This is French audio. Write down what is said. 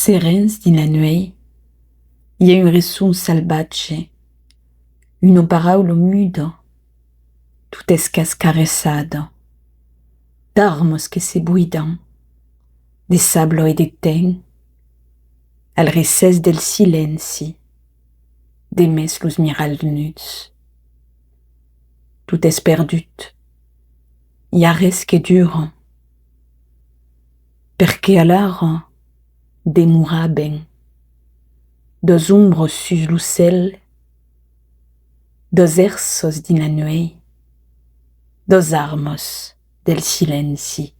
Serens din la nuèit, hi ha un resum salvatge, una paraula muda, tot acariciada, d'armes que se buiden, de sable et de temps, al recés del silenci, d'emés los miralls nuts. Tot és perdut, hi ha res que dura, perquè alara demoraven, dos ombres sus lo cel, dos ersos din la nuèit, dos armes del silenci.